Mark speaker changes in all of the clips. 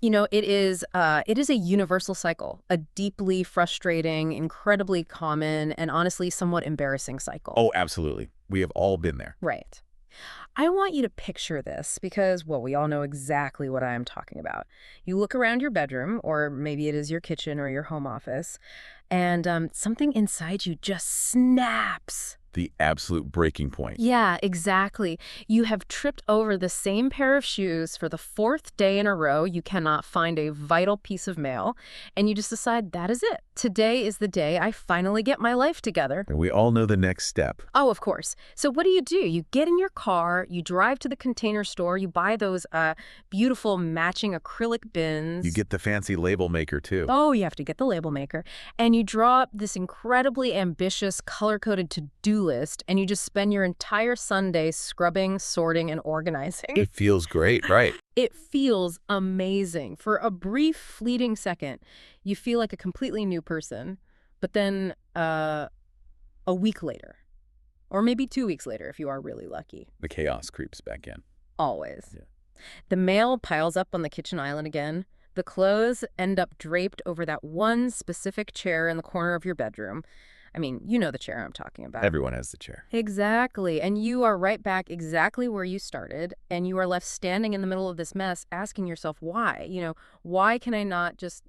Speaker 1: It is a universal cycle, a deeply frustrating, incredibly common, and honestly somewhat embarrassing cycle.
Speaker 2: Oh, absolutely. We have all been there.
Speaker 1: Right. I want you to picture this because, well, we all know exactly what I am talking about. You look around your bedroom, or maybe it is your kitchen or your home office, and something inside you just snaps.
Speaker 2: The absolute breaking point.
Speaker 1: Yeah, exactly. You have tripped over the same pair of shoes for the fourth day in a row. You cannot find a vital piece of mail, and you just decide that is it. Today is the day I finally get my life together.
Speaker 2: And we all know the next step.
Speaker 1: Oh, of course. So what do? You get in your car, you drive to the Container Store, you buy those beautiful matching acrylic bins.
Speaker 2: You get the fancy label maker, too.
Speaker 1: Oh, you have to get the label maker. And you draw up this incredibly ambitious, color-coded to-do list, and you just spend your entire Sunday scrubbing, sorting, and organizing.
Speaker 2: It feels great, right?
Speaker 1: It feels amazing. For a brief, fleeting second, you feel like a completely new person. But then a week later, or maybe 2 weeks later if you are really lucky.
Speaker 2: The chaos creeps back in.
Speaker 1: Always.
Speaker 2: Yeah.
Speaker 1: The mail piles up on the kitchen island again. The clothes end up draped over that one specific chair in the corner of your bedroom. I mean, you know the chair I'm talking about.
Speaker 2: Everyone has the chair.
Speaker 1: Exactly. And you are right back exactly where you started, and you are left standing in the middle of this mess asking yourself why. Why can I not just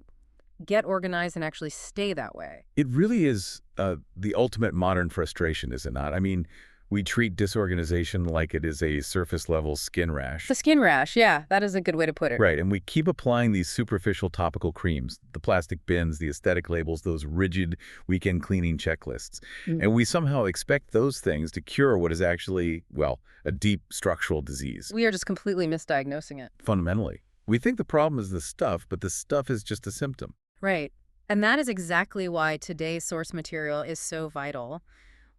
Speaker 1: get organized and actually stay that way?
Speaker 2: It really is the ultimate modern frustration, is it not? I mean, we treat disorganization like it is a surface-level skin rash.
Speaker 1: The skin rash, yeah, that is a good way to put it.
Speaker 2: Right, and we keep applying these superficial topical creams, the plastic bins, the aesthetic labels, those rigid weekend cleaning checklists. And we somehow expect those things to cure what is actually, well, a deep structural disease.
Speaker 1: We are just completely misdiagnosing it.
Speaker 2: Fundamentally. We think the problem is the stuff, but the stuff is just a symptom.
Speaker 1: Right. And that is exactly why today's source material is so vital.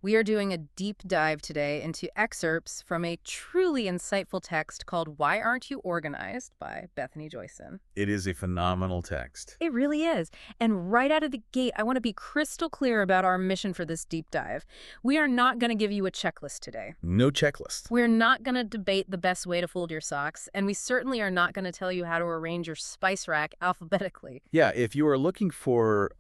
Speaker 1: We are doing a deep dive today into excerpts from a truly insightful text called Why Aren't You Organized by Bethany Joyson.
Speaker 2: It is a phenomenal text.
Speaker 1: It really is. And right out of the gate, I want to be crystal clear about our mission for this deep dive. We are not going to give you a checklist today.
Speaker 2: No checklist.
Speaker 1: We're not going to debate the best way to fold your socks, and we certainly are not going to tell you how to arrange your spice rack alphabetically.
Speaker 2: Yeah, if you are looking for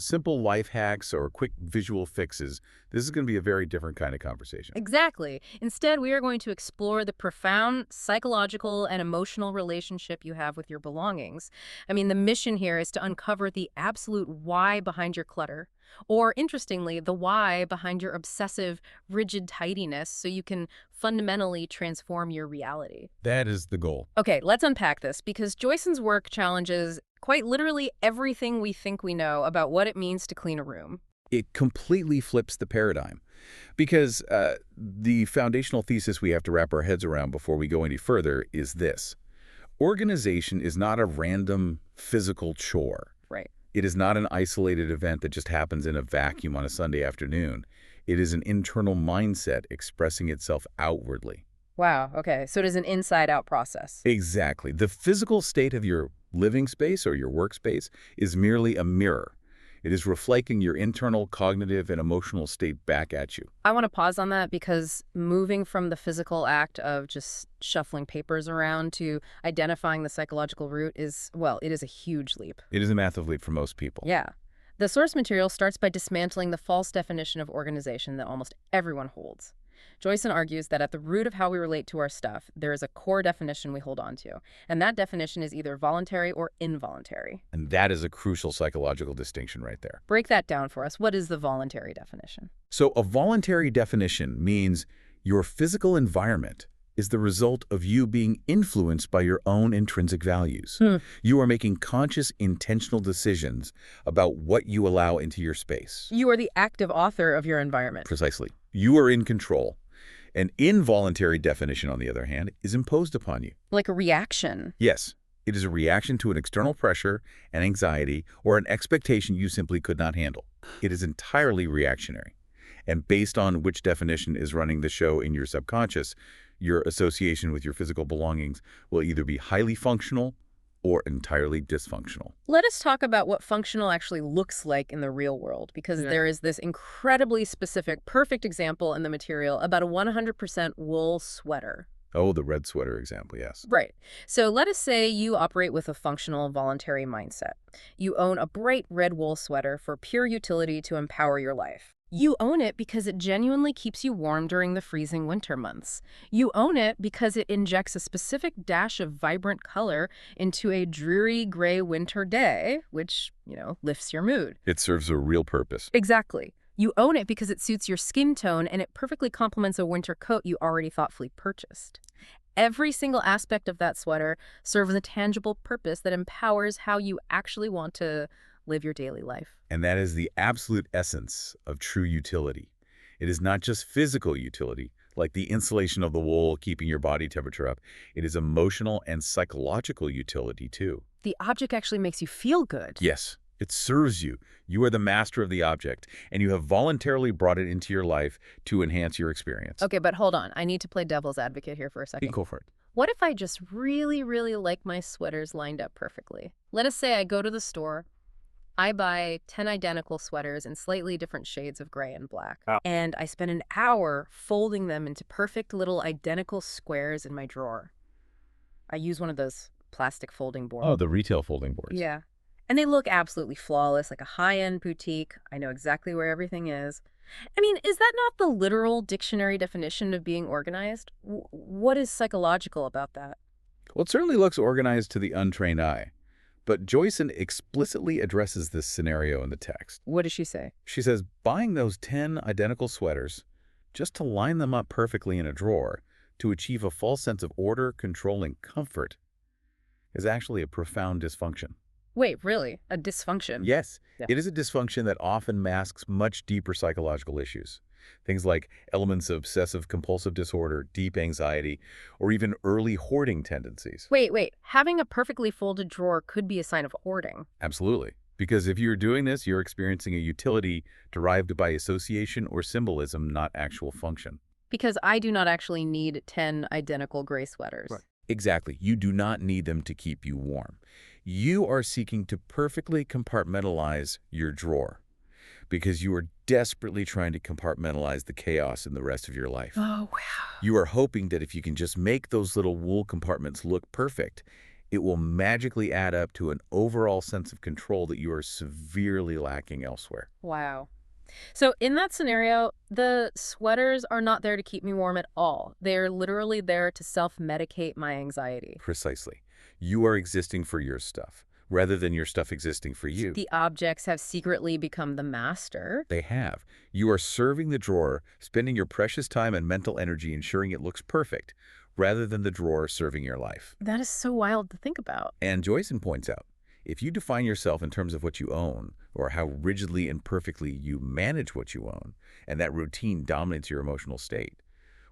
Speaker 2: simple life hacks or quick visual fixes, this is going to be a very different kind of conversation.
Speaker 1: Exactly. Instead, we are going to explore the profound psychological and emotional relationship you have with your belongings. I mean, the mission here is to uncover the absolute why behind your clutter, or interestingly, the why behind your obsessive, rigid tidiness so you can fundamentally transform your reality.
Speaker 2: That is the goal.
Speaker 1: Okay, let's unpack this because Joyson's work challenges quite literally everything we think we know about what it means to clean a room.
Speaker 2: It completely flips the paradigm because the foundational thesis we have to wrap our heads around before we go any further is this. Organization is not a random physical chore.
Speaker 1: Right.
Speaker 2: It is not an isolated event that just happens in a vacuum on a Sunday afternoon. It is an internal mindset expressing itself outwardly.
Speaker 1: Wow, okay. So it is an inside-out process.
Speaker 2: Exactly. The physical state of your living space or your workspace is merely a mirror. It is reflecting your internal cognitive and emotional state back at you.
Speaker 1: I want to pause on that because moving from the physical act of just shuffling papers around to identifying the psychological root is, well, it is a huge leap.
Speaker 2: It is a massive leap for most people.
Speaker 1: Yeah. The source material starts by dismantling the false definition of organization that almost everyone holds. Joyson argues that at the root of how we relate to our stuff, there is a core definition we hold on to, and that definition is either voluntary or involuntary.
Speaker 2: And that is a crucial psychological distinction right there.
Speaker 1: Break that down for us. What is the voluntary definition?
Speaker 2: So a voluntary definition means your physical environment is the result of you being influenced by your own intrinsic values. You are making conscious, intentional decisions about what you allow into your space.
Speaker 1: You are the active author of your environment.
Speaker 2: Precisely. You are in control. An involuntary definition, on the other hand, is imposed upon you.
Speaker 1: Like a reaction.
Speaker 2: Yes, it is a reaction to an external pressure, an anxiety, or an expectation you simply could not handle. It is entirely reactionary. And based on which definition is running the show in your subconscious, your association with your physical belongings will either be highly functional or entirely dysfunctional.
Speaker 1: Let us talk about what functional actually looks like in the real world, because there is this incredibly specific, perfect example in the material about a 100% wool sweater.
Speaker 2: Oh, the red sweater example, yes.
Speaker 1: Right. So let us say you operate with a functional voluntary mindset. You own a bright red wool sweater for pure utility to empower your life. You own it because it genuinely keeps you warm during the freezing winter months. You own it because it injects a specific dash of vibrant color into a dreary gray winter day, which, lifts your mood.
Speaker 2: It serves a real purpose.
Speaker 1: Exactly. You own it because it suits your skin tone and it perfectly complements a winter coat you already thoughtfully purchased. Every single aspect of that sweater serves a tangible purpose that empowers how you actually want to live your daily life.
Speaker 2: And that is the absolute essence of true utility. It is not just physical utility, like the insulation of the wool keeping your body temperature up. It is emotional and psychological utility, too.
Speaker 1: The object actually makes you feel good.
Speaker 2: Yes, it serves you. You are the master of the object, and you have voluntarily brought it into your life to enhance your experience.
Speaker 1: Okay, but hold on. I need to play devil's advocate here for a second.
Speaker 2: Go for it.
Speaker 1: What if I just really, really like my sweaters lined up perfectly? Let us say I go to the store, I buy 10 identical sweaters in slightly different shades of gray and black, and I spend an hour folding them into perfect little identical squares in my drawer. I use one of those plastic folding boards.
Speaker 2: Oh, the retail folding boards.
Speaker 1: Yeah. And they look absolutely flawless, like a high-end boutique. I know exactly where everything is. I mean, is that not the literal dictionary definition of being organized? What is psychological about that?
Speaker 2: Well, it certainly looks organized to the untrained eye. But Joyson explicitly addresses this scenario in the text.
Speaker 1: What does she say?
Speaker 2: She says buying those 10 identical sweaters just to line them up perfectly in a drawer to achieve a false sense of order, control, and comfort is actually a profound dysfunction.
Speaker 1: Wait, really? A dysfunction?
Speaker 2: Yes,
Speaker 1: Yeah.
Speaker 2: it is a dysfunction that often masks much deeper psychological issues. Things like elements of obsessive-compulsive disorder, deep anxiety, or even early hoarding tendencies.
Speaker 1: Wait. Having a perfectly folded drawer could be a sign of hoarding.
Speaker 2: Absolutely. Because if you're doing this, you're experiencing a utility derived by association or symbolism, not actual function.
Speaker 1: Because I do not actually need 10 identical gray sweaters.
Speaker 2: Right. Exactly. You do not need them to keep you warm. You are seeking to perfectly compartmentalize your drawer because you are desperately trying to compartmentalize the chaos in the rest of your life.
Speaker 1: Oh, wow.
Speaker 2: You are hoping that if you can just make those little wool compartments look perfect, it will magically add up to an overall sense of control that you are severely lacking elsewhere.
Speaker 1: Wow. So in that scenario, the sweaters are not there to keep me warm at all. They're literally there to self-medicate my anxiety.
Speaker 2: Precisely. You are existing for your stuff, rather than your stuff existing for you.
Speaker 1: The objects have secretly become the master.
Speaker 2: They have. You are serving the drawer, spending your precious time and mental energy ensuring it looks perfect, rather than the drawer serving your life.
Speaker 1: That is so wild to think about.
Speaker 2: And Joyson points out, if you define yourself in terms of what you own, or how rigidly and perfectly you manage what you own, and that routine dominates your emotional state,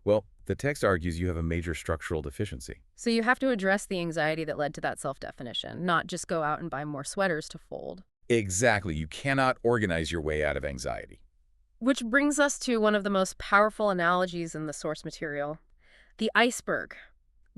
Speaker 2: well, the text argues you have a major structural deficiency.
Speaker 1: So you have to address the anxiety that led to that self-definition, not just go out and buy more sweaters to fold.
Speaker 2: Exactly. You cannot organize your way out of anxiety.
Speaker 1: Which brings us to one of the most powerful analogies in the source material, the iceberg.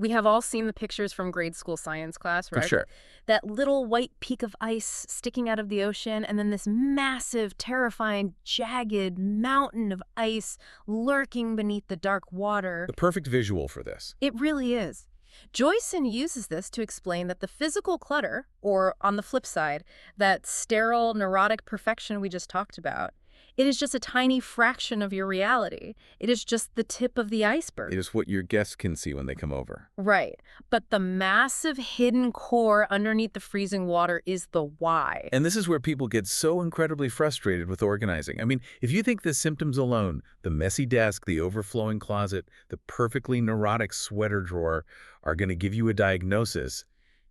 Speaker 1: We have all seen the pictures from grade school science class, right?
Speaker 2: For sure.
Speaker 1: That little white peak of ice sticking out of the ocean, and then this massive, terrifying, jagged mountain of ice lurking beneath the dark water.
Speaker 2: The perfect visual for this.
Speaker 1: It really is. Joyson uses this to explain that the physical clutter, or on the flip side, that sterile, neurotic perfection we just talked about, it is just a tiny fraction of your reality. It is just the tip of the iceberg.
Speaker 2: It is what your guests can see when they come over.
Speaker 1: Right. But the massive hidden core underneath the freezing water is the why.
Speaker 2: And this is where people get so incredibly frustrated with organizing. I mean, if you think the symptoms alone, the messy desk, the overflowing closet, the perfectly neurotic sweater drawer, are going to give you a diagnosis,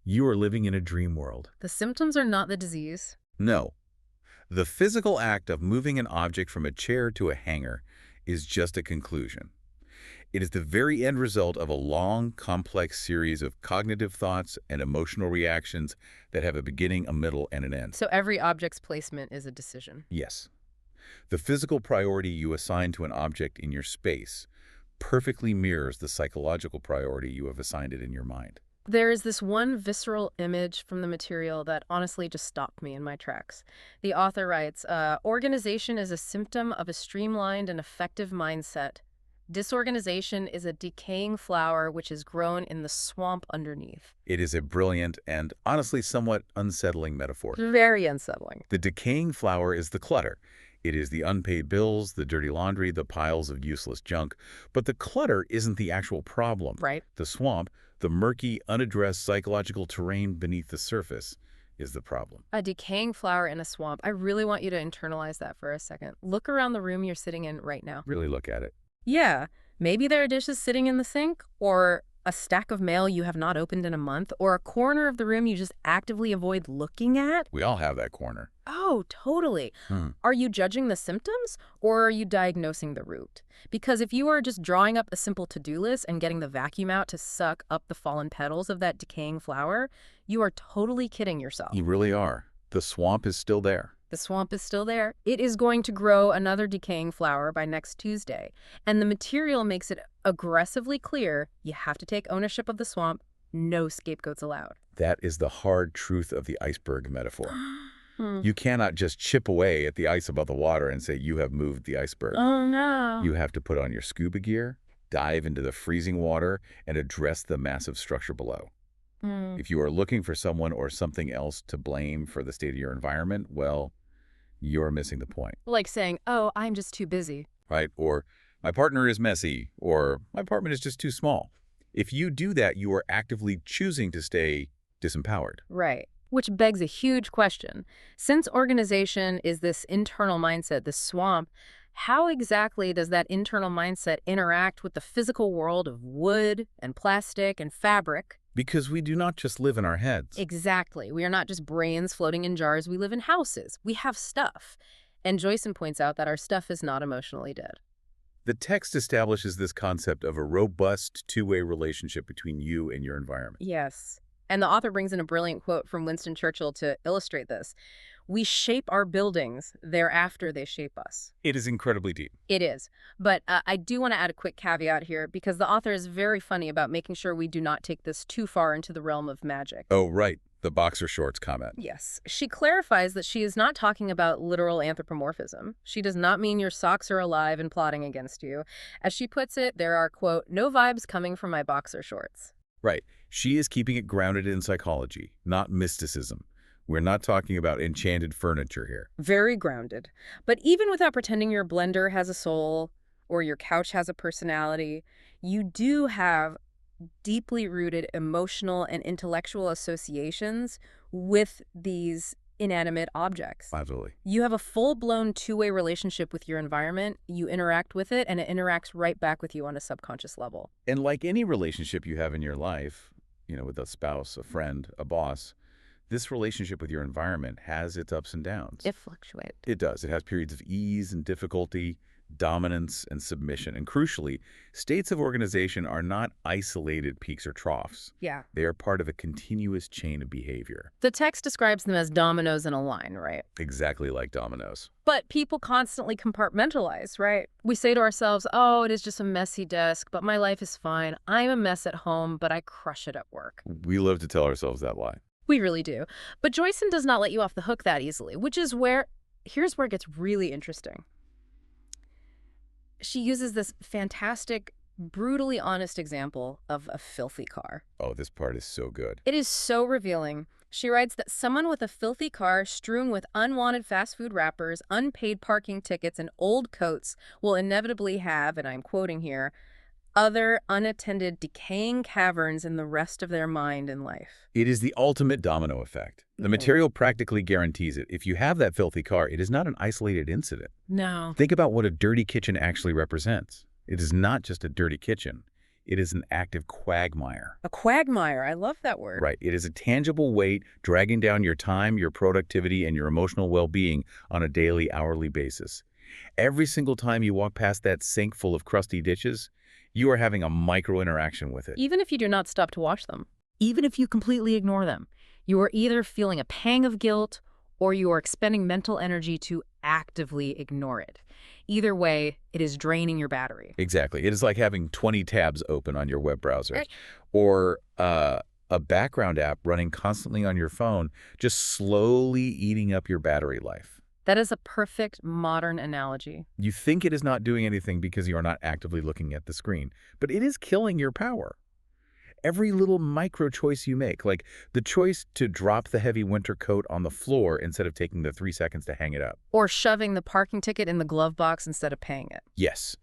Speaker 2: you are living in a dream world.
Speaker 1: The symptoms are not the disease.
Speaker 2: No. The physical act of moving an object from a chair to a hanger is just a conclusion. It is the very end result of a long, complex series of cognitive thoughts and emotional reactions that have a beginning, a middle, and an end.
Speaker 1: So every object's placement is a decision.
Speaker 2: Yes. The physical priority you assign to an object in your space perfectly mirrors the psychological priority you have assigned it in your mind.
Speaker 1: There is this one visceral image from the material that honestly just stopped me in my tracks. The author writes, organization is a symptom of a streamlined and effective mindset. Disorganization is a decaying flower which is grown in the swamp underneath.
Speaker 2: It is a brilliant and honestly somewhat unsettling metaphor.
Speaker 1: Very unsettling.
Speaker 2: The decaying flower is the clutter. It is the unpaid bills, the dirty laundry, the piles of useless junk. But the clutter isn't the actual problem.
Speaker 1: Right.
Speaker 2: The swamp, the murky, unaddressed psychological terrain beneath the surface, is the problem.
Speaker 1: A decaying flower in a swamp. I really want you to internalize that for a second. Look around the room you're sitting in right now.
Speaker 2: Really look at it.
Speaker 1: Yeah, maybe there are dishes sitting in the sink, or a stack of mail you have not opened in a month, or a corner of the room you just actively avoid looking at.
Speaker 2: We all have that corner.
Speaker 1: Oh, totally.
Speaker 2: Hmm.
Speaker 1: Are you judging the symptoms, or are you diagnosing the root? Because if you are just drawing up a simple to-do list and getting the vacuum out to suck up the fallen petals of that decaying flower, you are totally kidding yourself.
Speaker 2: You really are. The swamp is still there.
Speaker 1: The swamp is still there. It is going to grow another decaying flower by next Tuesday. And the material makes it aggressively clear you have to take ownership of the swamp. No scapegoats allowed.
Speaker 2: That is the hard truth of the iceberg metaphor.
Speaker 1: Hmm.
Speaker 2: You cannot just chip away at the ice above the water and say you have moved the iceberg.
Speaker 1: Oh, no.
Speaker 2: You have to put on your scuba gear, dive into the freezing water, and address the massive structure below. If you are looking for someone or something else to blame for the state of your environment, well, you're missing the point,
Speaker 1: Like saying, oh, I'm just too busy.
Speaker 2: right? Or my partner is messy, or my apartment is just too small. If you do that, you are actively choosing to stay disempowered.
Speaker 1: Right. Which begs a huge question. Since organization is this internal mindset, this swamp, how exactly does that internal mindset interact with the physical world of wood and plastic and fabric?
Speaker 2: Because we do not just live in our heads.
Speaker 1: Exactly. We are not just brains floating in jars. We live in houses. We have stuff. And Joyson points out that our stuff is not emotionally dead.
Speaker 2: The text establishes this concept of a robust two-way relationship between you and your environment.
Speaker 1: Yes. And the author brings in a brilliant quote from Winston Churchill to illustrate this. We shape our buildings, thereafter they shape us.
Speaker 2: It is incredibly deep.
Speaker 1: It is. But I do want to add a quick caveat here because the author is very funny about making sure we do not take this too far into the realm of magic.
Speaker 2: Oh, right. The boxer shorts comment.
Speaker 1: Yes. She clarifies that she is not talking about literal anthropomorphism. She does not mean your socks are alive and plotting against you. As she puts it, there are, quote, no vibes coming from my boxer shorts.
Speaker 2: Right. She is keeping it grounded in psychology, not mysticism. We're not talking about enchanted furniture here.
Speaker 1: Very grounded. But even without pretending your blender has a soul or your couch has a personality, you do have deeply rooted emotional and intellectual associations with these inanimate objects.
Speaker 2: Absolutely.
Speaker 1: You have a full-blown two-way relationship with your environment. You interact with it, and it interacts right back with you on a subconscious level.
Speaker 2: And like any relationship you have in your life, with a spouse, a friend, a boss, this relationship with your environment has its ups and downs.
Speaker 1: It fluctuates.
Speaker 2: It does. It has periods of ease and difficulty, dominance and submission. And crucially, states of organization are not isolated peaks or troughs.
Speaker 1: Yeah.
Speaker 2: They are part of a continuous chain of behavior,
Speaker 1: The text describes them as dominoes in a line, right?
Speaker 2: exactly like dominoes.
Speaker 1: But people constantly compartmentalize, right? We say to ourselves, oh, it is just a messy desk, but my life is fine. I'm a mess at home, but I crush it at work.
Speaker 2: We love to tell ourselves that lie.
Speaker 1: We really do. But Joyson does not let you off the hook that easily, which is here's where it gets really interesting. She uses this fantastic, brutally honest example of a filthy car.
Speaker 2: Oh, this part is so good.
Speaker 1: It is so revealing. She writes that someone with a filthy car strewn with unwanted fast food wrappers, unpaid parking tickets, and old coats will inevitably have, and I'm quoting here, other unattended decaying caverns in the rest of their mind and life.
Speaker 2: It is the ultimate domino effect. The
Speaker 1: Mhm.
Speaker 2: material practically guarantees it. If you have that filthy car, it is not an isolated incident.
Speaker 1: No.
Speaker 2: Think about what a dirty kitchen actually represents. It is not just a dirty kitchen. It is an active quagmire.
Speaker 1: A quagmire. I love that word.
Speaker 2: Right. It is a tangible weight dragging down your time, your productivity, and your emotional well-being on a daily, hourly basis. Every single time you walk past that sink full of crusty dishes, you are having a micro-interaction with it.
Speaker 1: Even if you do not stop to wash them, even if you completely ignore them, you are either feeling a pang of guilt or you are expending mental energy to actively ignore it. Either way, it is draining your battery.
Speaker 2: Exactly. It is like having 20 tabs open on your web browser
Speaker 1: Right.
Speaker 2: or a background app running constantly on your phone, just slowly eating up your battery life.
Speaker 1: That is a perfect modern analogy.
Speaker 2: You think it is not doing anything because you are not actively looking at the screen, but it is killing your power. Every little micro choice you make, like the choice to drop the heavy winter coat on the floor instead of taking the 3 seconds to hang it up.
Speaker 1: Or shoving the parking ticket in the glove box instead of paying it.
Speaker 2: Yes,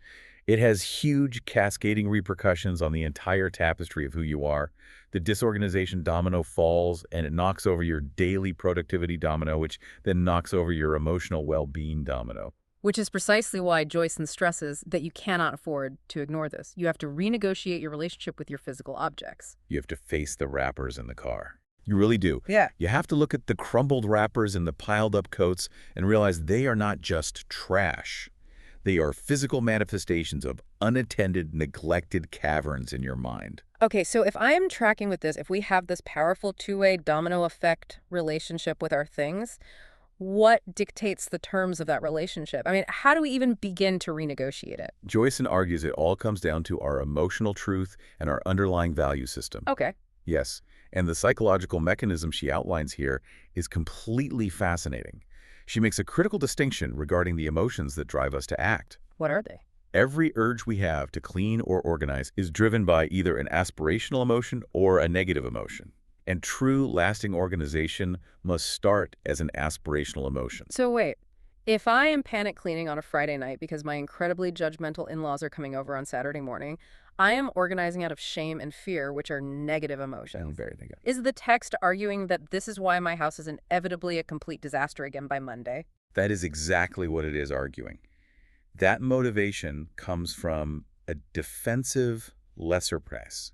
Speaker 2: it has huge cascading repercussions on the entire tapestry of who you are. The disorganization domino falls, and it knocks over your daily productivity domino, which then knocks over your emotional well-being domino.
Speaker 1: Which is precisely why Joyson stresses that you cannot afford to ignore this. You have to renegotiate your relationship with your physical objects.
Speaker 2: You have to face the wrappers in the car. You really do.
Speaker 1: Yeah.
Speaker 2: You have to look at the crumbled wrappers and the piled up coats and realize they are not just trash. They are physical manifestations of unattended, neglected caverns in your mind.
Speaker 1: Okay, so if I am tracking with this, if we have this powerful two-way domino effect relationship with our things, what dictates the terms of that relationship? I mean, how do we even begin to renegotiate it?
Speaker 2: Joyson argues it all comes down to our emotional truth and our underlying value system.
Speaker 1: Okay.
Speaker 2: Yes, and the psychological mechanism she outlines here is completely fascinating. She makes a critical distinction regarding the emotions that drive us to act.
Speaker 1: What are they?
Speaker 2: Every urge we have to clean or organize is driven by either an aspirational emotion or a negative emotion. And true, lasting organization must start as an aspirational emotion.
Speaker 1: So wait, if I am panic cleaning on a Friday night because my incredibly judgmental in-laws are coming over on Saturday morning, I am organizing out of shame and fear, which are negative emotions.
Speaker 2: Very negative.
Speaker 1: Is the text arguing that this is why my house is inevitably a complete disaster again by Monday?
Speaker 2: That is exactly what it is arguing. That motivation comes from a defensive lesser press.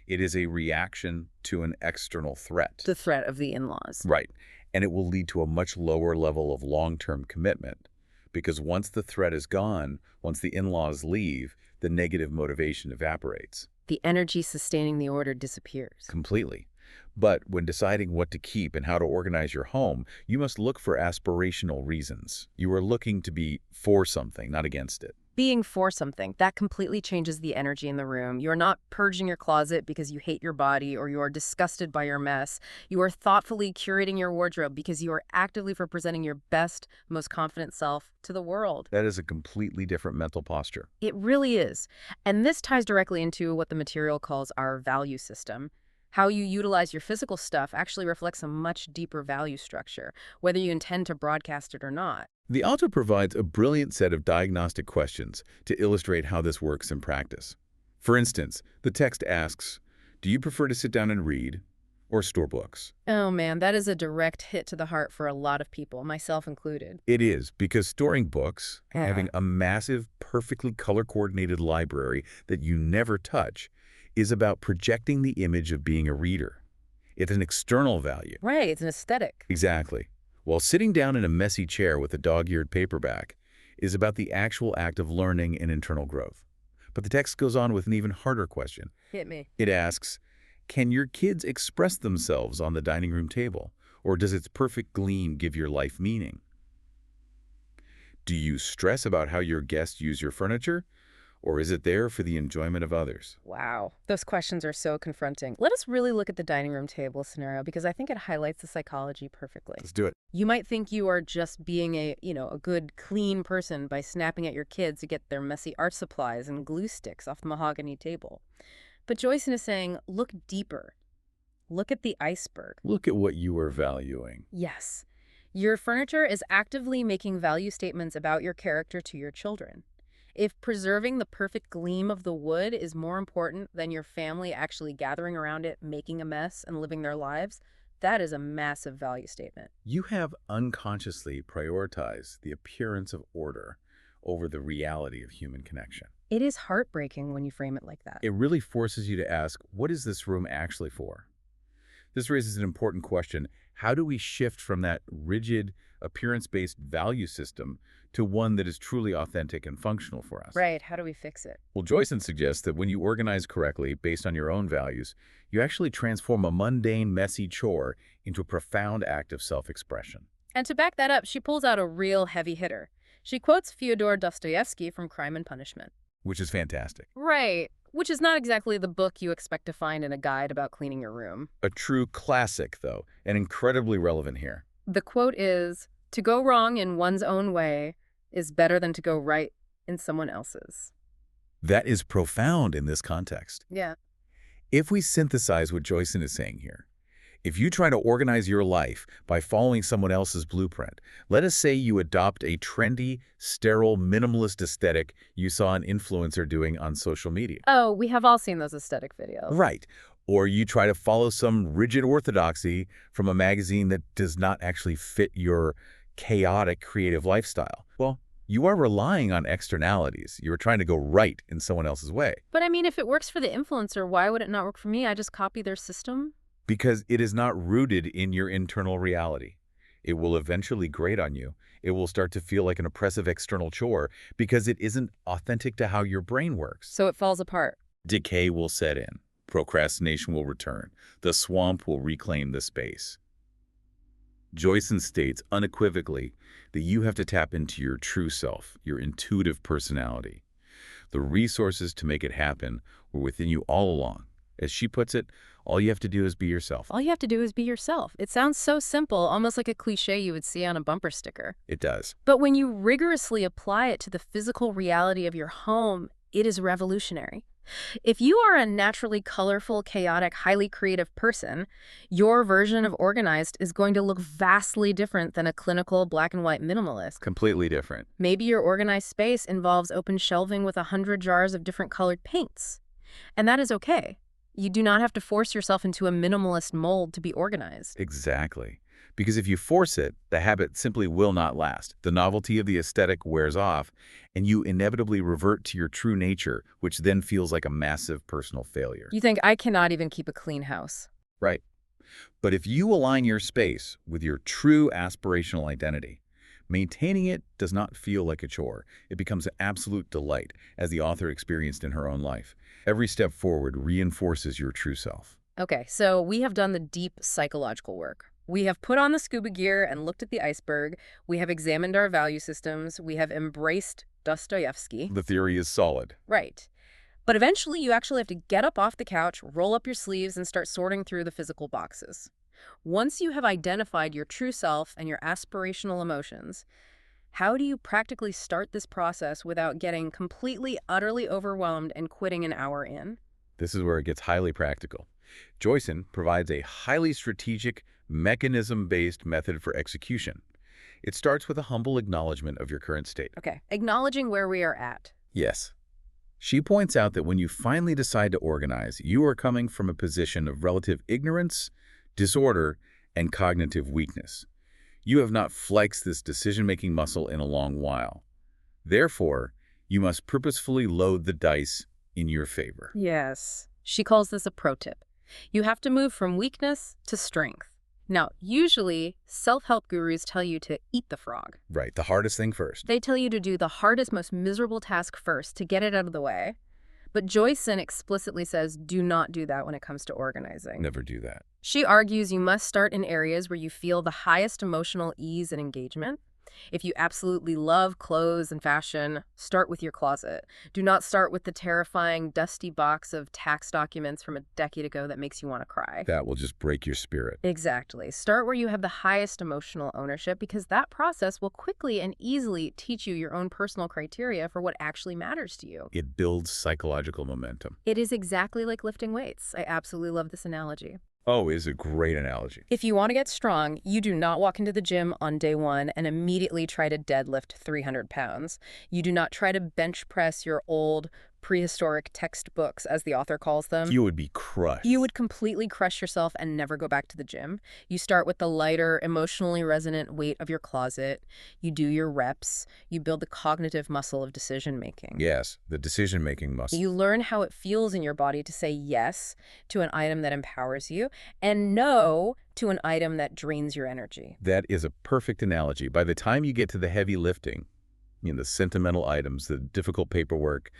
Speaker 2: It is a reaction to an external threat.
Speaker 1: The threat of the in-laws.
Speaker 2: Right. And it will lead to a much lower level of long-term commitment. Because once the threat is gone, once the in-laws leave, the negative motivation evaporates.
Speaker 1: The energy sustaining the order disappears.
Speaker 2: Completely. But when deciding what to keep and how to organize your home, you must look for aspirational reasons. You are looking to be for something, not against it.
Speaker 1: Being for something, that completely changes the energy in the room. You're not purging your closet because you hate your body or you are disgusted by your mess. You are thoughtfully curating your wardrobe because you are actively representing your best, most confident self to the world.
Speaker 2: That is a completely different mental posture.
Speaker 1: It really is. And this ties directly into what the material calls our value system. How you utilize your physical stuff actually reflects a much deeper value structure, whether you intend to broadcast it or not.
Speaker 2: The author provides a brilliant set of diagnostic questions to illustrate how this works in practice. For instance, the text asks, do you prefer to sit down and read or store books?
Speaker 1: Oh man, that is a direct hit to the heart for a lot of people, myself included.
Speaker 2: It is, because storing books, having a massive, perfectly color-coordinated library that you never touch, is about projecting the image of being a reader. It's an external value.
Speaker 1: Right, it's an aesthetic.
Speaker 2: Exactly. While sitting down in a messy chair with a dog-eared paperback is about the actual act of learning and internal growth. But the text goes on with an even harder question.
Speaker 1: Hit me.
Speaker 2: It asks, can your kids express themselves on the dining room table, or does its perfect gleam give your life meaning? Do you stress about how your guests use your furniture, or is it there for the enjoyment of others?
Speaker 1: Wow, those questions are so confronting. Let us really look at the dining room table scenario because I think it highlights the psychology perfectly.
Speaker 2: Let's do it.
Speaker 1: You might think you are just being a good, clean person by snapping at your kids to get their messy art supplies and glue sticks off the mahogany table. But Joyson is saying, look deeper. Look at the iceberg.
Speaker 2: Look at what you are valuing.
Speaker 1: Yes. Your furniture is actively making value statements about your character to your children. If preserving the perfect gleam of the wood is more important than your family actually gathering around it, making a mess, and living their lives, that is a massive value statement.
Speaker 2: You have unconsciously prioritized the appearance of order over the reality of human connection.
Speaker 1: It is heartbreaking when you frame it like that.
Speaker 2: It really forces you to ask, what is this room actually for? This raises an important question. How do we shift from that rigid, appearance-based value system to one that is truly authentic and functional for us?
Speaker 1: Right. How do we fix it?
Speaker 2: Well, Joyson suggests that when you organize correctly based on your own values, you actually transform a mundane, messy chore into a profound act of self-expression.
Speaker 1: And to back that up, she pulls out a real heavy hitter. She quotes Fyodor Dostoevsky from Crime and Punishment.
Speaker 2: Which is fantastic.
Speaker 1: Right. Which is not exactly the book you expect to find in a guide about cleaning your room.
Speaker 2: A true classic, though, and incredibly relevant here.
Speaker 1: The quote is, To go wrong in one's own way is better than to go right in someone else's.
Speaker 2: That is profound in this context.
Speaker 1: Yeah.
Speaker 2: If we synthesize what Joyson is saying here, if you try to organize your life by following someone else's blueprint, let us say you adopt a trendy, sterile, minimalist aesthetic you saw an influencer doing on social media.
Speaker 1: Oh, we have all seen those aesthetic videos.
Speaker 2: Right. Or you try to follow some rigid orthodoxy from a magazine that does not actually fit your chaotic creative lifestyle. Well, you are relying on externalities. You're trying to go right in someone else's way
Speaker 1: But I mean, if it works for the influencer, why would it not work for me? I just copy their system.
Speaker 2: because it is not rooted in your internal reality. It will eventually grate on you. It will start to feel like an oppressive external chore because it isn't authentic to how your brain works.
Speaker 1: So it falls apart.
Speaker 2: Decay will set in. Procrastination will return. The swamp will reclaim the space. Joyson states unequivocally that you have to tap into your true self, your intuitive personality. The resources to make it happen were within you all along. As she puts it, all you have to do is be yourself.
Speaker 1: All you have to do is be yourself. It sounds so simple, almost like a cliche you would see on a bumper sticker.
Speaker 2: It does.
Speaker 1: But when you rigorously apply it to the physical reality of your home, it is revolutionary. If you are a naturally colorful, chaotic, highly creative person, your version of organized is going to look vastly different than a clinical black and white minimalist.
Speaker 2: Completely different.
Speaker 1: Maybe your organized space involves open shelving with 100 jars of different colored paints. And that is okay. You do not have to force yourself into a minimalist mold to be organized.
Speaker 2: Exactly. Because if you force it, the habit simply will not last. The novelty of the aesthetic wears off, and you inevitably revert to your true nature, which then feels like a massive personal failure.
Speaker 1: You think, I cannot even keep a clean house.
Speaker 2: Right. But if you align your space with your true aspirational identity, maintaining it does not feel like a chore. It becomes an absolute delight, as the author experienced in her own life. Every step forward reinforces your true self.
Speaker 1: Okay, so we have done the deep psychological work. We have put on the scuba gear and looked at the iceberg. We have examined our value systems. We have embraced Dostoevsky.
Speaker 2: The theory is solid.
Speaker 1: Right. But eventually you actually have to get up off the couch, roll up your sleeves, and start sorting through the physical boxes. Once you have identified your true self and your aspirational emotions, how do you practically start this process without getting completely, utterly overwhelmed and quitting an hour in?
Speaker 2: This is where it gets highly practical. Joyson provides a highly strategic, mechanism-based method for execution. It starts with a humble acknowledgement of your current state.
Speaker 1: Okay, acknowledging where we are at.
Speaker 2: Yes. She points out that when you finally decide to organize, you are coming from a position of relative ignorance, disorder, and cognitive weakness. You have not flexed this decision-making muscle in a long while. Therefore, you must purposefully load the dice in your favor.
Speaker 1: Yes. She calls this a pro tip. You have to move from weakness to strength. Now, usually, self-help gurus tell you to eat the frog.
Speaker 2: Right, the hardest thing first.
Speaker 1: They tell you to do the hardest, most miserable task first to get it out of the way. But Joyson explicitly says do not do that when it comes to organizing.
Speaker 2: Never do that.
Speaker 1: She argues you must start in areas where you feel the highest emotional ease and engagement. If you absolutely love clothes and fashion, start with your closet. Do not start with the terrifying, dusty box of tax documents from a decade ago that makes you want to cry.
Speaker 2: That will just break your spirit.
Speaker 1: Exactly. Start where you have the highest emotional ownership, because that process will quickly and easily teach you your own personal criteria for what actually matters to you.
Speaker 2: It builds psychological momentum.
Speaker 1: It is exactly like lifting weights. I absolutely love this analogy.
Speaker 2: Oh, is a great analogy.
Speaker 1: If you want to get strong, you do not walk into the gym on day one and immediately try to deadlift 300 pounds. You do not try to bench press your old, prehistoric textbooks, as the author calls them.
Speaker 2: You would be crushed.
Speaker 1: You would completely crush yourself and never go back to the gym. You start with the lighter, emotionally resonant weight of your closet. You do your reps. You build the cognitive muscle of decision-making.
Speaker 2: Yes, the decision-making muscle.
Speaker 1: You learn how it feels in your body to say yes to an item that empowers you and no to an item that drains your energy.
Speaker 2: That is a perfect analogy. By the time you get to the heavy lifting, the sentimental items, the difficult paperwork,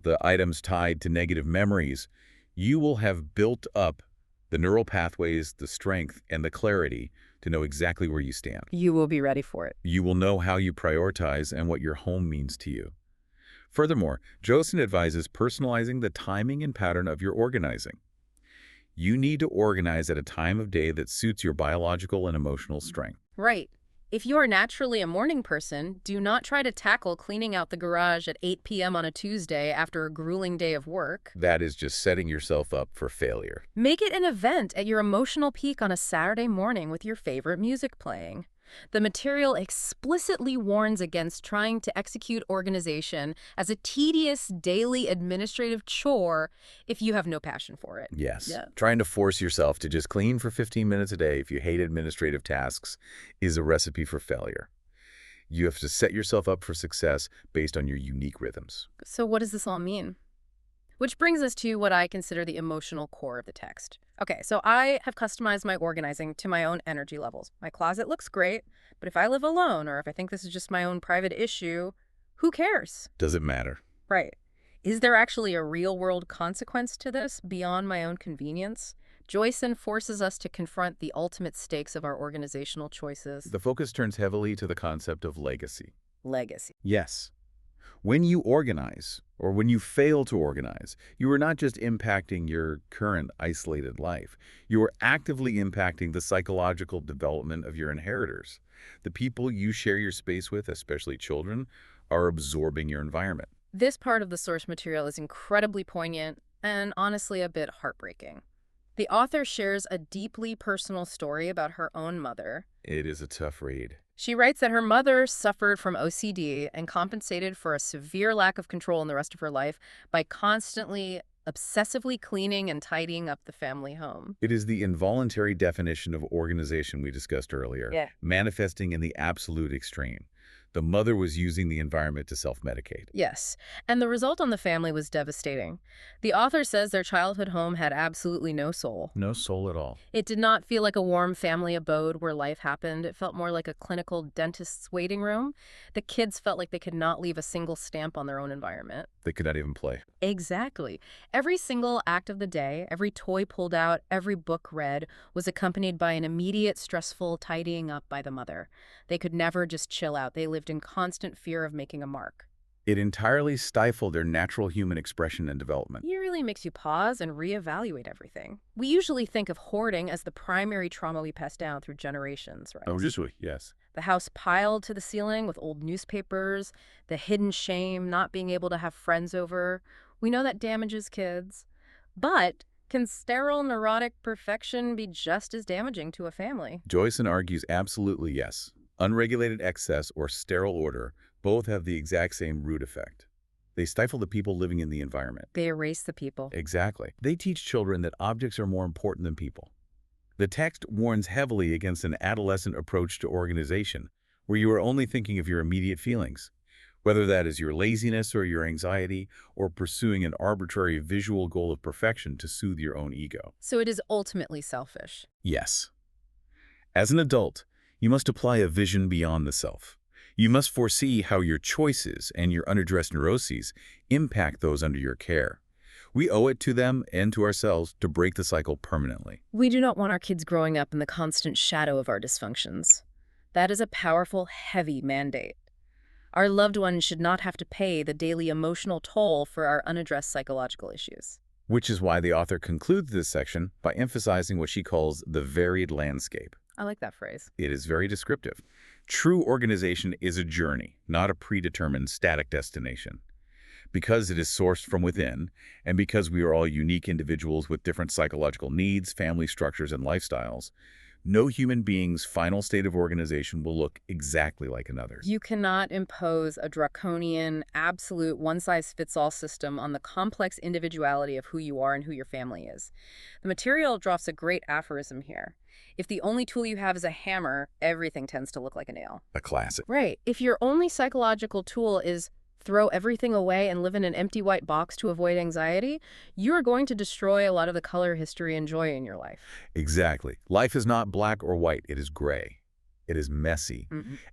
Speaker 2: the items tied to negative memories, you will have built up the neural pathways, the strength, and the clarity to know exactly where you stand.
Speaker 1: You will be ready for it.
Speaker 2: You will know how you prioritize and what your home means to you. Furthermore, Joyson advises personalizing the timing and pattern of your organizing. You need to organize at a time of day that suits your biological and emotional strength.
Speaker 1: Right. If you are naturally a morning person, do not try to tackle cleaning out the garage at 8 p.m. on a Tuesday after a grueling day of work.
Speaker 2: That is just setting yourself up for failure.
Speaker 1: Make it an event at your emotional peak on a Saturday morning with your favorite music playing. The material explicitly warns against trying to execute organization as a tedious daily administrative chore if you have no passion for it.
Speaker 2: Yes.
Speaker 1: Yeah.
Speaker 2: Trying to force yourself to just clean for 15 minutes a day if you hate administrative tasks is a recipe for failure. You have to set yourself up for success based on your unique rhythms.
Speaker 1: So what does this all mean? Which brings us to what I consider the emotional core of the text. Okay, so I have customized my organizing to my own energy levels. My closet looks great, but if I live alone or if I think this is just my own private issue, who cares?
Speaker 2: Does it matter?
Speaker 1: Right. Is there actually a real-world consequence to this beyond my own convenience? Joyson forces us to confront the ultimate stakes of our organizational choices.
Speaker 2: The focus turns heavily to the concept of legacy.
Speaker 1: Legacy.
Speaker 2: Yes. When you organize, or when you fail to organize, you are not just impacting your current isolated life. You are actively impacting the psychological development of your inheritors. The people you share your space with, especially children, are absorbing your environment.
Speaker 1: This part of the source material is incredibly poignant and honestly a bit heartbreaking. The author shares a deeply personal story about her own mother.
Speaker 2: It is a tough read.
Speaker 1: She writes that her mother suffered from OCD and compensated for a severe lack of control in the rest of her life by constantly, obsessively cleaning and tidying up the family home.
Speaker 2: It is the involuntary definition of organization we discussed earlier,
Speaker 1: Yeah.
Speaker 2: manifesting in the absolute extreme. The mother was using the environment to self-medicate.
Speaker 1: Yes, and the result on the family was devastating. The author says their childhood home had absolutely no soul.
Speaker 2: No soul at all.
Speaker 1: It did not feel like a warm family abode where life happened. It felt more like a clinical dentist's waiting room. The kids felt like they could not leave a single stamp on their own environment.
Speaker 2: They could not even play.
Speaker 1: Exactly. Every single act of the day, every toy pulled out, every book read, was accompanied by an immediate, stressful tidying up by the mother. They could never just chill out. They lived in constant fear of making a mark.
Speaker 2: It entirely stifled their natural human expression and development.
Speaker 1: It really makes you pause and reevaluate everything. We usually think of hoarding as the primary trauma we pass down through generations, right?
Speaker 2: Yes.
Speaker 1: The house piled to the ceiling with old newspapers, the hidden shame, not being able to have friends over. We know that damages kids. But can sterile, neurotic perfection be just as damaging to a family?
Speaker 2: Joyson argues absolutely yes. Unregulated excess or sterile order both have the exact same root effect. They stifle the people living in the environment.
Speaker 1: They erase the people.
Speaker 2: Exactly. They teach children that objects are more important than people. The text warns heavily against an adolescent approach to organization, where you are only thinking of your immediate feelings, whether that is your laziness or your anxiety, or pursuing an arbitrary visual goal of perfection to soothe your own ego.
Speaker 1: So it is ultimately selfish.
Speaker 2: Yes. As an adult, you must apply a vision beyond the self. You must foresee how your choices and your unaddressed neuroses impact those under your care. We owe it to them and to ourselves to break the cycle permanently.
Speaker 1: We do not want our kids growing up in the constant shadow of our dysfunctions. That is a powerful, heavy mandate. Our loved ones should not have to pay the daily emotional toll for our unaddressed psychological issues.
Speaker 2: Which is why the author concludes this section by emphasizing what she calls the varied landscape.
Speaker 1: I like that phrase.
Speaker 2: It is very descriptive. True organization is a journey, not a predetermined static destination. Because it is sourced from within, and because we are all unique individuals with different psychological needs, family structures, and lifestyles, no human being's final state of organization will look exactly like another's.
Speaker 1: You cannot impose a draconian, absolute, one-size-fits-all system on the complex individuality of who you are and who your family is. The material drops a great aphorism here. If the only tool you have is a hammer, everything tends to look like a nail.
Speaker 2: A classic.
Speaker 1: Right. If your only psychological tool is throw everything away and live in an empty white box to avoid anxiety, you are going to destroy a lot of the color, history, and joy in your life.
Speaker 2: Exactly. Life is not black or white. It is gray. It is messy.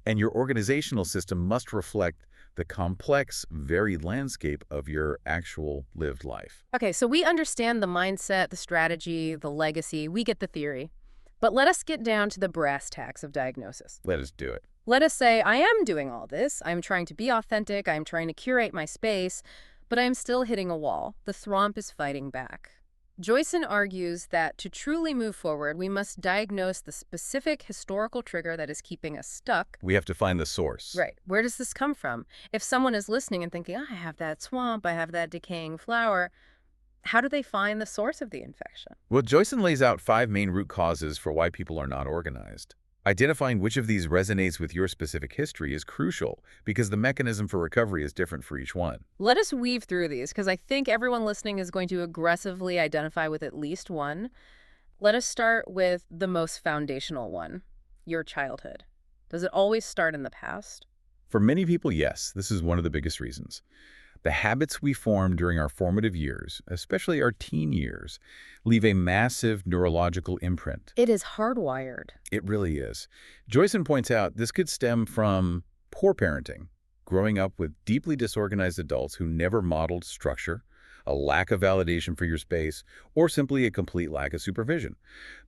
Speaker 2: And your organizational system must reflect the complex, varied landscape of your actual lived life.
Speaker 1: Okay, so we understand the mindset, the strategy, the legacy. We get the theory. But let us get down to the brass tacks of diagnosis.
Speaker 2: Let us do it.
Speaker 1: Let us say, I am doing all this. I'm trying to be authentic. I'm trying to curate my space, but I'm still hitting a wall. The thromp is fighting back. Joyson argues that to truly move forward, we must diagnose the specific historical trigger that is keeping us stuck.
Speaker 2: We have to find the source.
Speaker 1: Right. Where does this come from? If someone is listening and thinking, I have that swamp, I have that decaying flower, how do they find the source of the infection?
Speaker 2: Well, Joyson lays out 5 main root causes for why people are not organized. Identifying which of these resonates with your specific history is crucial because the mechanism for recovery is different for each one.
Speaker 1: Let us weave through these because I think everyone listening is going to aggressively identify with at least one. Let us start with the most foundational one, your childhood. Does it always start in the past?
Speaker 2: For many people, yes, this is one of the biggest reasons. The habits we form during our formative years, especially our teen years, leave a massive neurological imprint.
Speaker 1: It is hardwired.
Speaker 2: It really is. Joyson points out this could stem from poor parenting, growing up with deeply disorganized adults who never modeled structure, a lack of validation for your space, or simply a complete lack of supervision.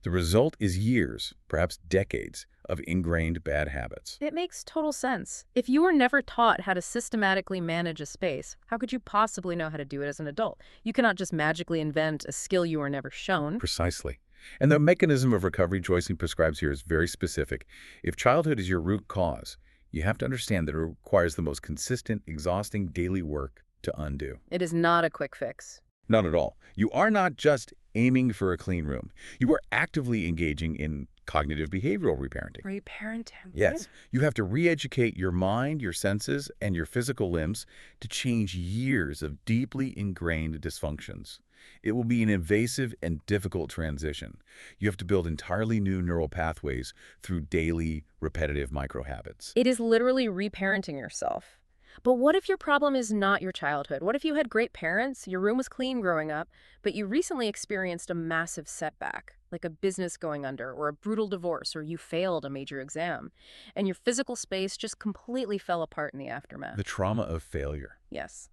Speaker 2: The result is years, perhaps decades, of ingrained bad habits.
Speaker 1: It makes total sense. If you were never taught how to systematically manage a space, how could you possibly know how to do it as an adult? You cannot just magically invent a skill you were never shown.
Speaker 2: Precisely. And the mechanism of recovery Joyson prescribes here is very specific. If childhood is your root cause, you have to understand that it requires the most consistent, exhausting daily work to undo.
Speaker 1: It is not a quick fix.
Speaker 2: Not at all. You are not just aiming for a clean room. You are actively engaging in cognitive behavioral reparenting.
Speaker 1: Reparenting.
Speaker 2: Yes, you have to re-educate your mind, your senses, and your physical limbs to change years of deeply ingrained dysfunctions. It will be an invasive and difficult transition. You have to build entirely new neural pathways through daily, repetitive microhabits.
Speaker 1: It is literally reparenting yourself. But what if your problem is not your childhood? What if you had great parents, your room was clean growing up, but you recently experienced a massive setback, like a business going under, or a brutal divorce, or you failed a major exam, and your physical space just completely fell apart in the aftermath?
Speaker 2: The trauma of failure.
Speaker 1: Yes.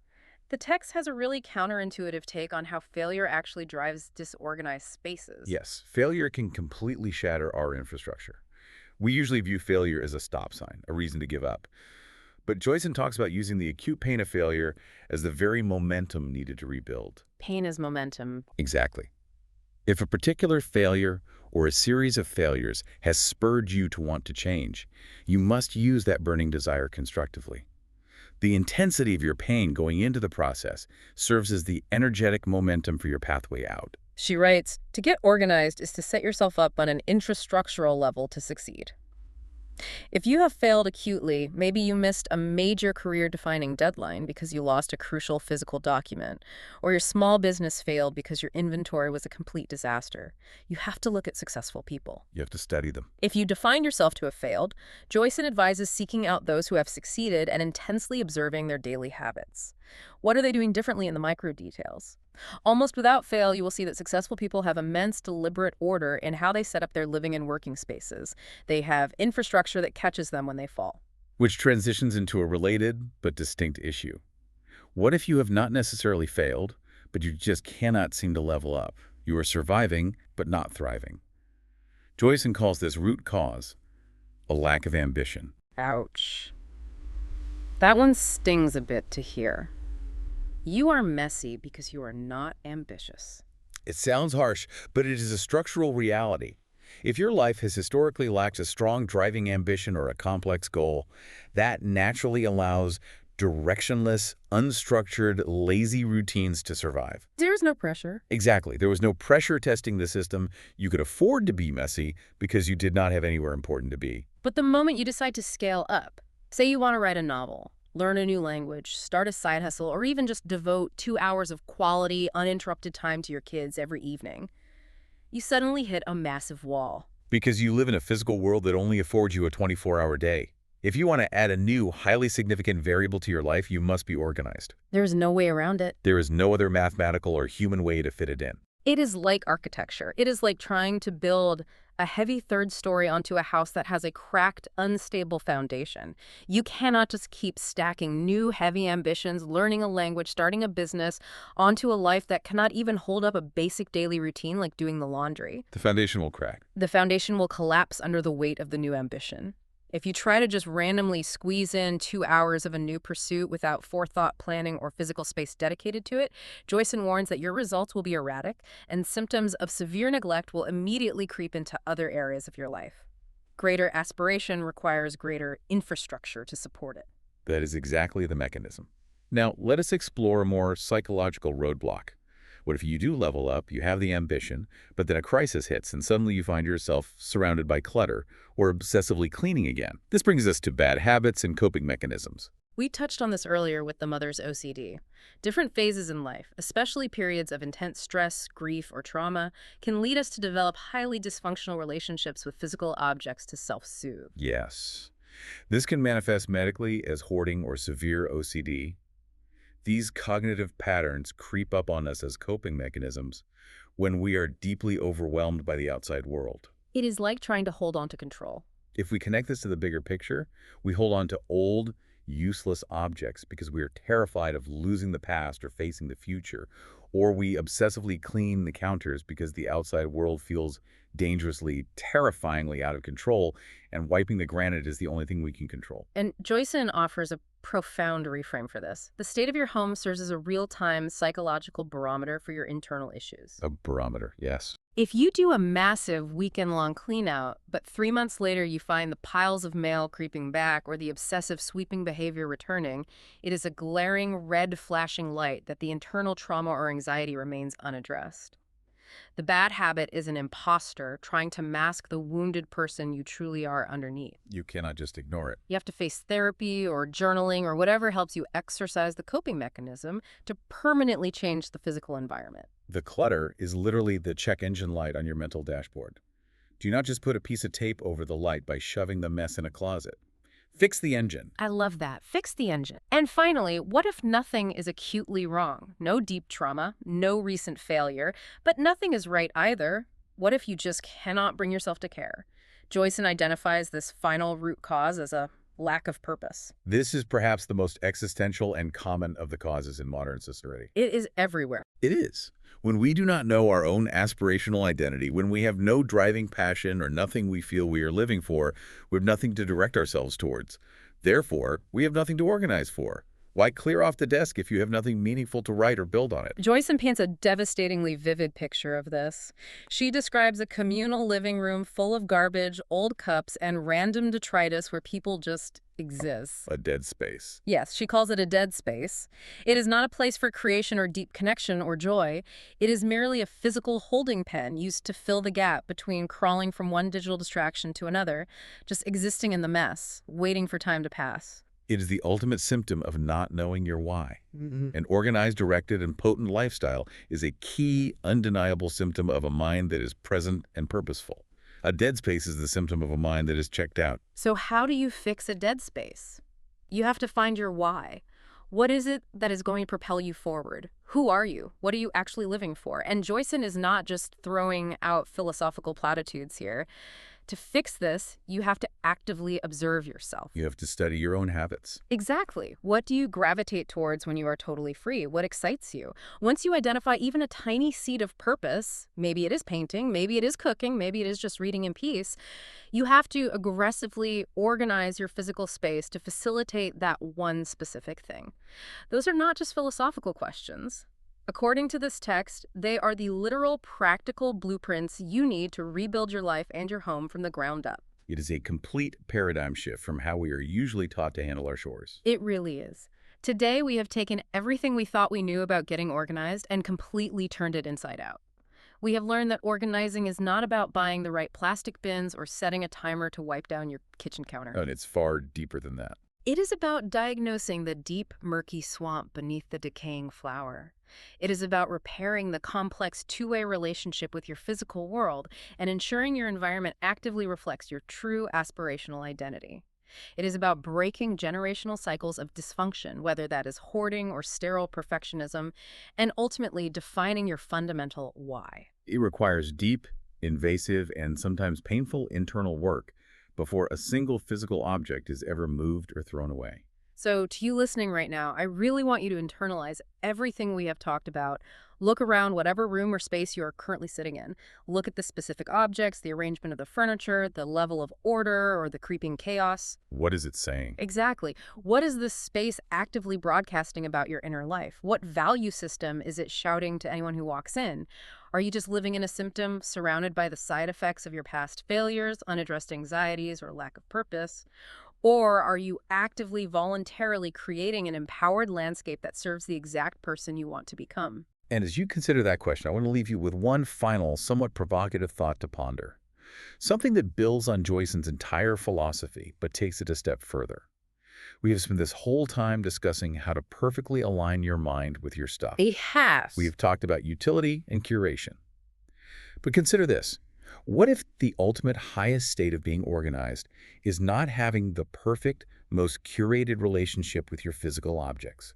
Speaker 1: The text has a really counterintuitive take on how failure actually drives disorganized spaces.
Speaker 2: Yes, failure can completely shatter our infrastructure. We usually view failure as a stop sign, a reason to give up. But Joyson talks about using the acute pain of failure as the very momentum needed to rebuild.
Speaker 1: Pain is momentum.
Speaker 2: Exactly. If a particular failure or a series of failures has spurred you to want to change, you must use that burning desire constructively. The intensity of your pain going into the process serves as the energetic momentum for your pathway out.
Speaker 1: She writes, to get organized is to set yourself up on an infrastructural level to succeed. If you have failed acutely, maybe you missed a major career-defining deadline because you lost a crucial physical document, or your small business failed because your inventory was a complete disaster. You have to look at successful people.
Speaker 2: You have to study them.
Speaker 1: If you define yourself to have failed, Joyson advises seeking out those who have succeeded and intensely observing their daily habits. What are they doing differently in the micro details? Almost without fail, you will see that successful people have immense deliberate order in how they set up their living and working spaces. They have infrastructure that catches them when they fall.
Speaker 2: Which transitions into a related but distinct issue. What if you have not necessarily failed, but you just cannot seem to level up? You are surviving, but not thriving. Joyson calls this root cause a lack of ambition.
Speaker 1: Ouch. That one stings a bit to hear. You are messy because you are not ambitious.
Speaker 2: It sounds harsh, but it is a structural reality. If your life has historically lacked a strong driving ambition or a complex goal, that naturally allows directionless, unstructured, lazy routines to survive.
Speaker 1: There's no pressure.
Speaker 2: Exactly. There was no pressure testing the system. You could afford to be messy because you did not have anywhere important to be.
Speaker 1: But the moment you decide to scale up, say you want to write a novel, learn a new language, start a side hustle, or even just devote 2 hours of quality, uninterrupted time to your kids every evening, you suddenly hit a massive wall.
Speaker 2: Because you live in a physical world that only affords you a 24-hour day. If you want to add a new, highly significant variable to your life, you must be organized.
Speaker 1: There's no way around it.
Speaker 2: There is no other mathematical or human way to fit it in.
Speaker 1: It is like architecture. It is like trying to build a heavy third story onto a house that has a cracked, unstable foundation. You cannot just keep stacking new heavy ambitions, learning a language, starting a business, onto a life that cannot even hold up a basic daily routine like doing the laundry.
Speaker 2: The foundation will crack.
Speaker 1: The foundation will collapse under the weight of the new ambition. If you try to just randomly squeeze in 2 hours of a new pursuit without forethought, planning, or physical space dedicated to it, Joyson warns that your results will be erratic and symptoms of severe neglect will immediately creep into other areas of your life. Greater aspiration requires greater infrastructure to support it.
Speaker 2: That is exactly the mechanism. Now, let us explore a more psychological roadblock. What if you do level up, you have the ambition, but then a crisis hits and suddenly you find yourself surrounded by clutter or obsessively cleaning again? This brings us to bad habits and coping mechanisms.
Speaker 1: We touched on this earlier with the mother's OCD. Different phases in life, especially periods of intense stress, grief, or trauma, can lead us to develop highly dysfunctional relationships with physical objects to self-soothe.
Speaker 2: Yes. This can manifest medically as hoarding or severe OCD. These cognitive patterns creep up on us as coping mechanisms when we are deeply overwhelmed by the outside world.
Speaker 1: It is like trying to hold on to control.
Speaker 2: If we connect this to the bigger picture, we hold on to old, useless objects because we are terrified of losing the past or facing the future, or we obsessively clean the counters because the outside world feels dangerously, terrifyingly out of control, and wiping the granite is the only thing we can control.
Speaker 1: And Joyson offers a profound reframe for this. The state of your home serves as a real-time psychological barometer for your internal issues.
Speaker 2: A barometer, yes.
Speaker 1: If you do a massive weekend-long clean-out, but 3 months later you find the piles of mail creeping back or the obsessive sweeping behavior returning, it is a glaring red flashing light that the internal trauma or anxiety remains unaddressed. The bad habit is an imposter trying to mask the wounded person you truly are underneath.
Speaker 2: You cannot just ignore it.
Speaker 1: You have to face therapy or journaling or whatever helps you exercise the coping mechanism to permanently change the physical environment.
Speaker 2: The clutter is literally the check engine light on your mental dashboard. Do not just put a piece of tape over the light by shoving the mess in a closet. Fix the engine.
Speaker 1: I love that. Fix the engine. And finally, what if nothing is acutely wrong? No deep trauma, no recent failure, but nothing is right either. What if you just cannot bring yourself to care? Joyson identifies this final root cause as a lack of purpose.
Speaker 2: This is perhaps the most existential and common of the causes in modern society.
Speaker 1: It is everywhere.
Speaker 2: It is. When we do not know our own aspirational identity, when we have no driving passion or nothing we feel we are living for, we have nothing to direct ourselves towards. Therefore, we have nothing to organize for. Why clear off the desk if you have nothing meaningful to write or build on it?
Speaker 1: Joyson paints a devastatingly vivid picture of this. She describes a communal living room full of garbage, old cups, and random detritus where people just exist.
Speaker 2: A dead space.
Speaker 1: Yes, she calls it a dead space. It is not a place for creation or deep connection or joy. It is merely a physical holding pen used to fill the gap between crawling from one digital distraction to another, just existing in the mess, waiting for time to pass.
Speaker 2: It is the ultimate symptom of not knowing your why. An organized, directed, and potent lifestyle is a key, undeniable symptom of a mind that is present and purposeful. A dead space is the symptom of a mind that is checked out.
Speaker 1: So how do you fix a dead space? You have to find your why. What is it that is going to propel you forward? Who are you? What are you actually living for? And Joyson is not just throwing out philosophical platitudes here. To fix this, you have to actively observe yourself.
Speaker 2: You have to study your own habits.
Speaker 1: Exactly. What do you gravitate towards when you are totally free? What excites you? Once you identify even a tiny seed of purpose, maybe it is painting, maybe it is cooking, maybe it is just reading in peace, you have to aggressively organize your physical space to facilitate that one specific thing. Those are not just philosophical questions. According to this text, they are the literal practical blueprints you need to rebuild your life and your home from the ground up.
Speaker 2: It is a complete paradigm shift from how we are usually taught to handle our chores.
Speaker 1: It really is. Today, we have taken everything we thought we knew about getting organized and completely turned it inside out. We have learned that organizing is not about buying the right plastic bins or setting a timer to wipe down your kitchen counter.
Speaker 2: And it's far deeper than that.
Speaker 1: It is about diagnosing the deep, murky swamp beneath the decaying flower. It is about repairing the complex two-way relationship with your physical world and ensuring your environment actively reflects your true aspirational identity. It is about breaking generational cycles of dysfunction, whether that is hoarding or sterile perfectionism, and ultimately defining your fundamental why.
Speaker 2: It requires deep, invasive, and sometimes painful internal work before a single physical object is ever moved or thrown away.
Speaker 1: So, to you listening right now, I really want you to internalize everything we have talked about. Look around whatever room or space you are currently sitting in. Look at the specific objects, the arrangement of the furniture, the level of order, or the creeping chaos.
Speaker 2: What is it saying?
Speaker 1: Exactly. What is this space actively broadcasting about your inner life? What value system is it shouting to anyone who walks in? Are you just living in a symptom, surrounded by the side effects of your past failures, unaddressed anxieties, or lack of purpose? Or are you actively, voluntarily creating an empowered landscape that serves the exact person you want to become?
Speaker 2: And as you consider that question, I want to leave you with one final, somewhat provocative thought to ponder. Something that builds on Joyson's entire philosophy, but takes it a step further. We have spent this whole time discussing how to perfectly align your mind with your stuff.
Speaker 1: It
Speaker 2: We
Speaker 1: has.
Speaker 2: have talked about utility and curation. But consider this. What if the ultimate highest state of being organized is not having the perfect, most curated relationship with your physical objects?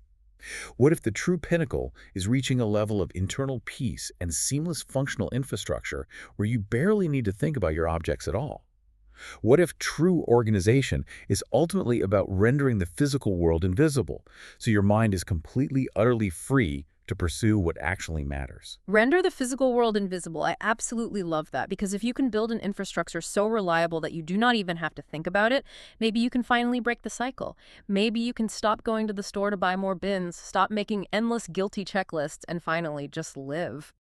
Speaker 2: What if the true pinnacle is reaching a level of internal peace and seamless functional infrastructure where you barely need to think about your objects at all? What if true organization is ultimately about rendering the physical world invisible, so your mind is completely, utterly free to pursue what actually matters?
Speaker 1: Render the physical world invisible. I absolutely love that because if you can build an infrastructure so reliable that you do not even have to think about it, maybe you can finally break the cycle. Maybe you can stop going to the store to buy more bins, stop making endless guilty checklists, and finally just live.